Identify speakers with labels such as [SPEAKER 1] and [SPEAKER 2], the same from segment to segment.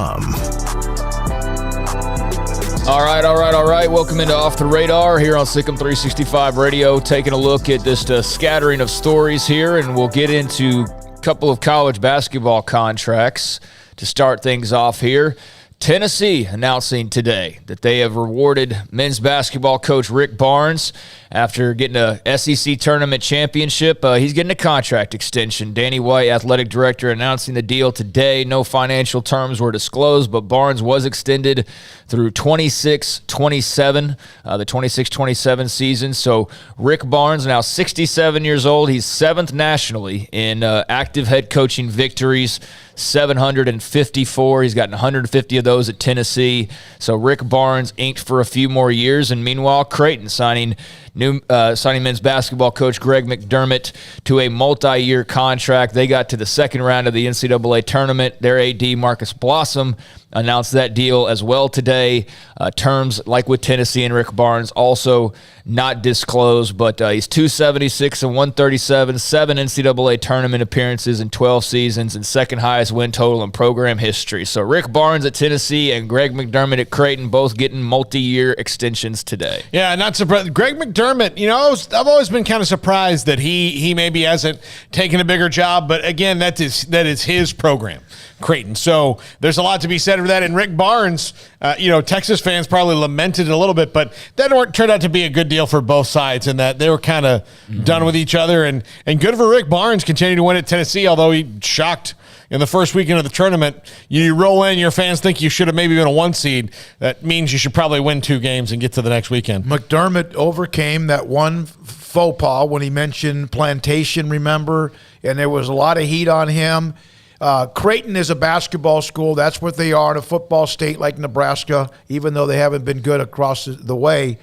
[SPEAKER 1] weekdays.com.
[SPEAKER 2] All right. Welcome into Off the Radar here on Sikkim 365 Radio. Taking a look at this scattering of stories here, and we'll get into a couple of college basketball contracts to start things off here. Tennessee announcing today that they have rewarded men's basketball coach Rick Barnes after getting a SEC tournament championship. He's getting a contract extension. Danny White, athletic director, announcing the deal today. No financial terms were disclosed, but Barnes was extended through 26-27, the 26-27 season. So Rick Barnes, now 67 years old. He's seventh nationally in active head coaching victories, 754. He's gotten 150 of those at Tennessee. So Rick Barnes inked for a few more years. And meanwhile, Creighton signing men's basketball coach Greg McDermott to a multi-year contract. They got to the second round of the NCAA tournament. Their AD, Marcus Blossom, announced that deal as well today. Terms like with Tennessee and Rick Barnes also not disclosed, but he's 276 and 137, 7 NCAA tournament appearances in 12 seasons, and second highest win total in program history. So Rick Barnes at Tennessee and Greg McDermott at Creighton both getting multi-year extensions today.
[SPEAKER 3] Yeah, not surprised. Greg McDermott, I've always been kind of surprised that he maybe hasn't taken a bigger job, but again, that is his program, Creighton. So there's a lot to be said for that. And Rick Barnes, Texas fans probably lamented a little bit, but that turned out to be a good deal for both sides in that they were kind of done with each other. And good for Rick Barnes, continuing to win at Tennessee, although he shocked in the first weekend of the tournament. You roll in, your fans think you should have maybe been a 1 seed. That means you should probably win 2 games and get to the next weekend.
[SPEAKER 4] McDermott overcame that one faux pas when he mentioned Plantation, remember? And there was a lot of heat on him. Creighton is a basketball school. That's what they are in a football state like Nebraska, even though they haven't been good across the way.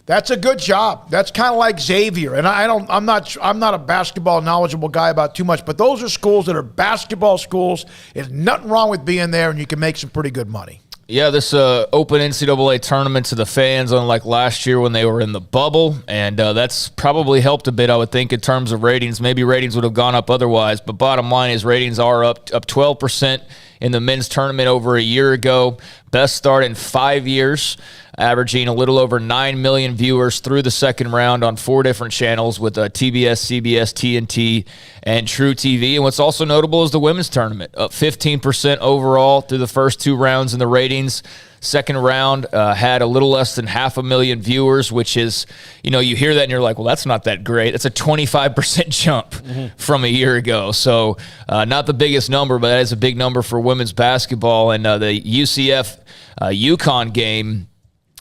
[SPEAKER 4] That's a good job. That's kind of like Xavier. And I'm not a basketball knowledgeable guy about too much, but those are schools that are basketball schools. There's nothing wrong with being there, and you can make some pretty good money.
[SPEAKER 2] Yeah, this open NCAA tournament to the fans, unlike last year when they were in the bubble, and that's probably helped a bit, I would think, in terms of ratings. Maybe ratings would have gone up otherwise, but bottom line is ratings are up 12% in the men's tournament over a year ago. Best start in 5 years, averaging a little over 9 million viewers through the second round on 4 different channels with TBS, CBS, TNT, and True TV. And what's also notable is the women's tournament, up 15% overall through the first 2 rounds in the ratings. Second round had a little less than 500,000 viewers, which is, you hear that and you're like, well, that's not that great. It's a 25% jump from a year ago. So not the biggest number, but that is a big number for women's basketball. And the UCF UConn game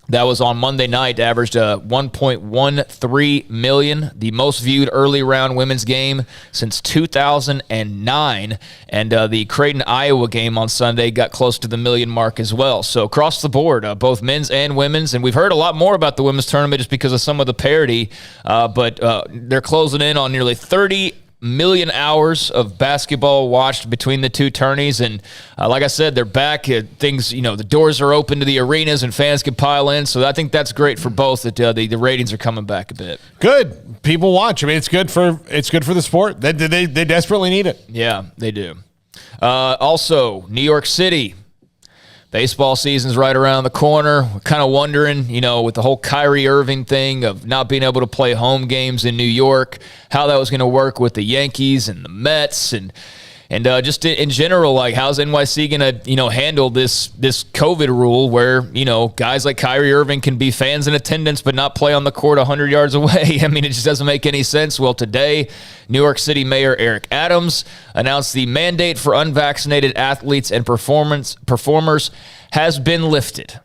[SPEAKER 2] that was on Monday night averaged 1.13 million, the most viewed early round women's game since 2009. And the Creighton-Iowa game on Sunday got close to the million mark as well. So across the board, both men's and women's. And we've heard a lot more about the women's tournament just because of some of the parity. But they're closing in on nearly 30 million hours of basketball watched between the two tourneys, and like I said, they're back. Things, the doors are open to the arenas and fans can pile in. So I think that's great for both. That the ratings are coming back a bit.
[SPEAKER 3] Good, people watch. I mean, it's good for the sport. They desperately need it.
[SPEAKER 2] Yeah, they do. Also, New York City. Baseball season's right around the corner. We're kind of wondering, with the whole Kyrie Irving thing of not being able to play home games in New York, how that was going to work with the Yankees and the Mets and just in general, like how's NYC going to, handle this COVID rule where, guys like Kyrie Irving can be fans in attendance but not play on the court 100 yards away. I mean, it just doesn't make any sense. Well, today, New York City Mayor Eric Adams announced the mandate for unvaccinated athletes and performers has been lifted.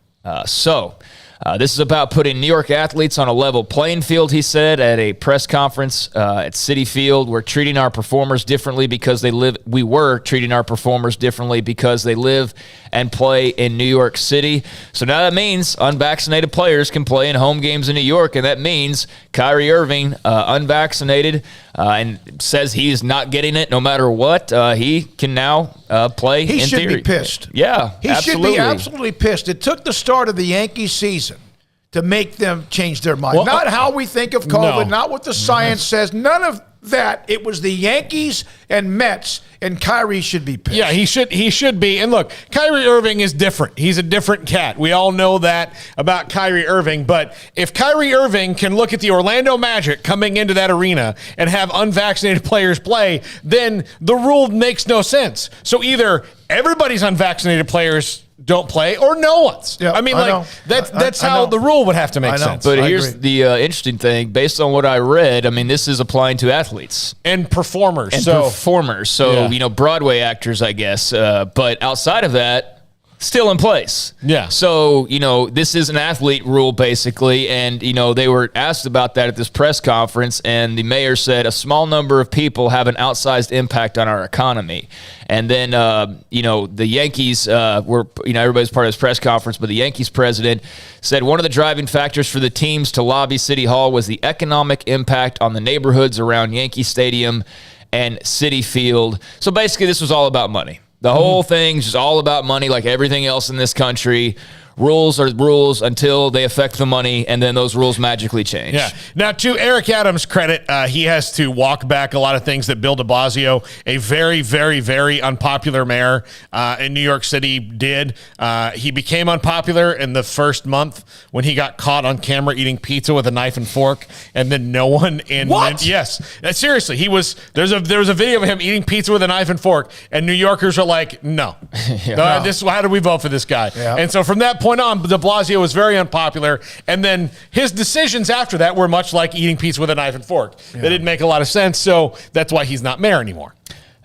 [SPEAKER 2] This is about putting New York athletes on a level playing field, he said at a press conference at Citi Field. We're treating our performers differently because we were treating our performers differently because they live and play in New York City. So now that means unvaccinated players can play in home games in New York, and that means Kyrie Irving, unvaccinated, and says he's not getting it no matter what. He can now play in theory.
[SPEAKER 4] He should be pissed.
[SPEAKER 2] Yeah,
[SPEAKER 4] he should be absolutely pissed. It took the start of the Yankees season to make them change their mind. Not how we think of COVID, not what the science says. None of that it was the Yankees and Mets, and Kyrie should be pissed.
[SPEAKER 3] Yeah, he should be. And look, Kyrie Irving is different. He's a different cat. We all know that about Kyrie Irving. But if Kyrie Irving can look at the Orlando Magic coming into that arena and have unvaccinated players play, then the rule makes no sense. So either everybody's unvaccinated players don't play or no one's.
[SPEAKER 4] Yeah,
[SPEAKER 3] I mean, that's
[SPEAKER 4] I
[SPEAKER 3] how
[SPEAKER 4] know.
[SPEAKER 3] the rule would have to make sense.
[SPEAKER 2] But
[SPEAKER 4] I
[SPEAKER 2] here's
[SPEAKER 4] agree.
[SPEAKER 2] the interesting thing. Based on what I read, I mean, this is applying to athletes
[SPEAKER 3] And performers.
[SPEAKER 2] and
[SPEAKER 3] so
[SPEAKER 2] performers. So,
[SPEAKER 3] Yeah.
[SPEAKER 2] Broadway actors, I guess. But outside of that, still in place.
[SPEAKER 3] Yeah.
[SPEAKER 2] So, this is an athlete rule, basically. And, they were asked about that at this press conference. And the mayor said a small number of people have an outsized impact on our economy. And then, the Yankees were, everybody's part of this press conference, but the Yankees president said one of the driving factors for the teams to lobby City Hall was the economic impact on the neighborhoods around Yankee Stadium and Citi Field. So basically, this was all about money. The whole thing's just all about money, like everything else in this country. Rules are rules until they affect the money, and then those rules magically change.
[SPEAKER 3] Yeah. Now, to Eric Adams' credit, he has to walk back a lot of things that Bill de Blasio, a very, very, very unpopular mayor in New York City, did. He became unpopular in the first month when he got caught on camera eating pizza with a knife and fork, and then no one in.
[SPEAKER 4] What?
[SPEAKER 3] Yes. Seriously, he was. There was a video of him eating pizza with a knife and fork, and New Yorkers are like, no. How do we vote for this guy?
[SPEAKER 4] Yeah.
[SPEAKER 3] And so from that point on, de Blasio was very unpopular, and then his decisions after that were much like eating pizza with a knife and fork. They didn't make a lot of sense, so that's why he's not mayor anymore.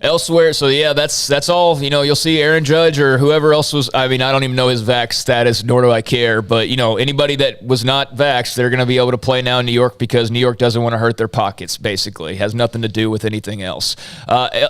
[SPEAKER 2] Elsewhere, so yeah, that's all. You'll see Aaron Judge or whoever else was. I mean, I don't even know his vax status, nor do I care. But anybody that was not vaxxed, they're going to be able to play now in New York because New York doesn't want to hurt their pockets. Basically, has nothing to do with anything else.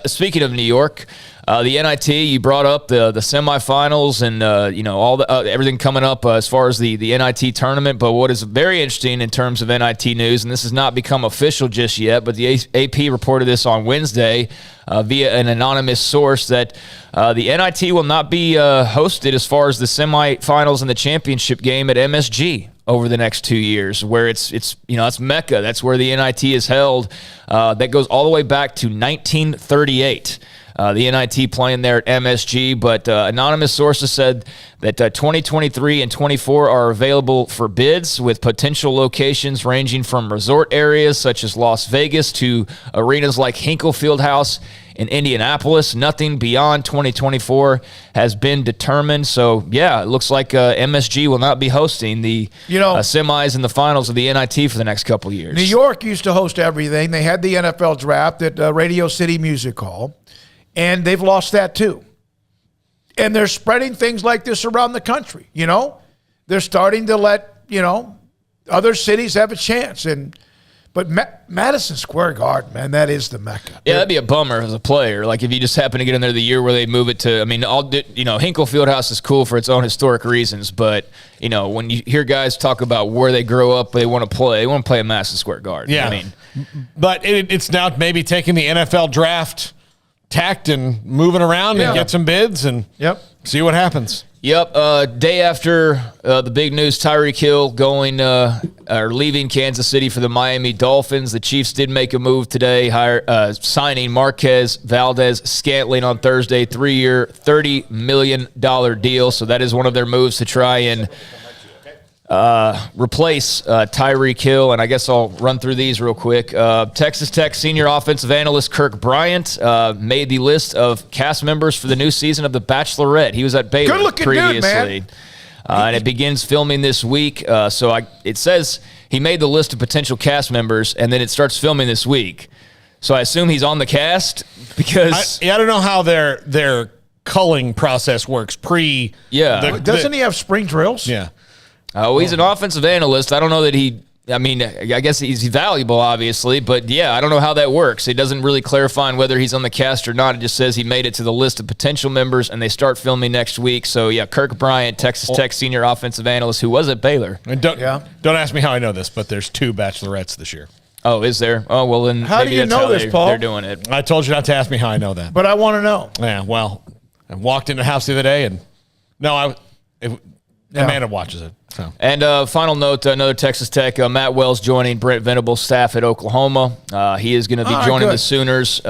[SPEAKER 2] Speaking of New York. The NIT, you brought up the semifinals and all the everything coming up as far as the NIT tournament. But what is very interesting in terms of NIT news, and this has not become official just yet, but the AP reported this on Wednesday via an anonymous source that the NIT will not be hosted as far as the semifinals and the championship game at MSG over the next 2 years, where it's Mecca. That's where the NIT is held. That goes all the way back to 1938. The NIT playing there at MSG, but anonymous sources said that 2023 and 24 are available for bids with potential locations ranging from resort areas such as Las Vegas to arenas like Hinkle Fieldhouse in Indianapolis. Nothing beyond 2024 has been determined. So, yeah, it looks like MSG will not be hosting the semis and the finals of the NIT for the next couple of years.
[SPEAKER 4] New York used to host everything. They had the NFL draft at Radio City Music Hall. And they've lost that too. And they're spreading things like this around the country, They're starting to let, other cities have a chance. But Madison Square Garden, man, that is the Mecca.
[SPEAKER 2] Yeah, that'd be a bummer as a player. Like if you just happen to get in there the year where they move it to, Hinkle Fieldhouse is cool for its own historic reasons. But, when you hear guys talk about where they grow up, they want to play at Madison Square Garden.
[SPEAKER 3] Yeah. But it's now maybe taking the NFL draft tact and moving around and get some bids and see what happens.
[SPEAKER 2] Yep. Day after the big news, Tyreek Hill leaving Kansas City for the Miami Dolphins. The Chiefs did make a move today, signing Marquez Valdez-Scantling on Thursday, 3-year, $30 million deal. So that is one of their moves to try and replace Tyreek Hill, and I guess I'll run through these real quick. Texas Tech senior offensive analyst Kirk Bryant made the list of cast members for the new season of The Bachelorette. He was at Baylor
[SPEAKER 4] Good-looking
[SPEAKER 2] previously.
[SPEAKER 4] dude, man.
[SPEAKER 2] And it begins filming this week. It says he made the list of potential cast members, and then it starts filming this week. So I assume he's on the cast because
[SPEAKER 3] I don't know how their culling process works. Doesn't
[SPEAKER 4] he have spring drills?
[SPEAKER 3] Yeah.
[SPEAKER 2] He's an offensive analyst. I don't know that I guess he's valuable, obviously, but yeah, I don't know how that works. It doesn't really clarify on whether he's on the cast or not. It just says he made it to the list of potential members, and they start filming next week. So yeah, Kirk Bryant, Texas Tech senior offensive analyst, who was at Baylor.
[SPEAKER 3] And don't ask me how I know this, but there's 2 Bachelorettes this year.
[SPEAKER 2] Oh, is there? Oh, well then.
[SPEAKER 4] How do you know this, Paul?
[SPEAKER 2] They're doing it.
[SPEAKER 3] I told you not to ask me how I know that.
[SPEAKER 4] But I want to know.
[SPEAKER 3] Yeah, well, I walked into the house the other day, and Amanda watches it. So.
[SPEAKER 2] And final note, another Texas Tech, Matt Wells joining Brent Venables' staff at Oklahoma. He is going to be joining the Sooners.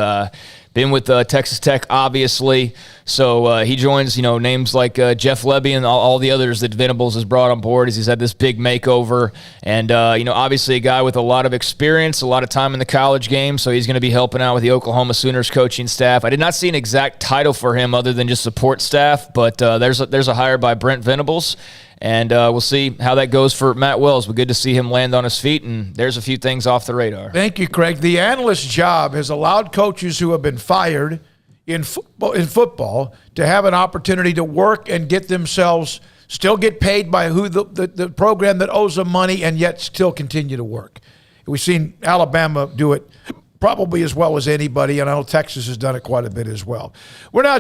[SPEAKER 2] Been with Texas Tech, obviously. So he joins, names like Jeff Lebby and all the others that Venables has brought on board as he's had this big makeover. And, obviously a guy with a lot of experience, a lot of time in the college game. So he's going to be helping out with the Oklahoma Sooners coaching staff. I did not see an exact title for him other than just support staff, but there's a hire by Brent Venables. And we'll see how that goes for Matt Wells. But good to see him land on his feet, and there's a few things off the radar.
[SPEAKER 4] Thank you, Craig. The analyst job has allowed coaches who have been fired in football to have an opportunity to work and get themselves, still get paid by the program that owes them money, and yet still continue to work. We've seen Alabama do it probably as well as anybody, and I know Texas has done it quite a bit as well. We're now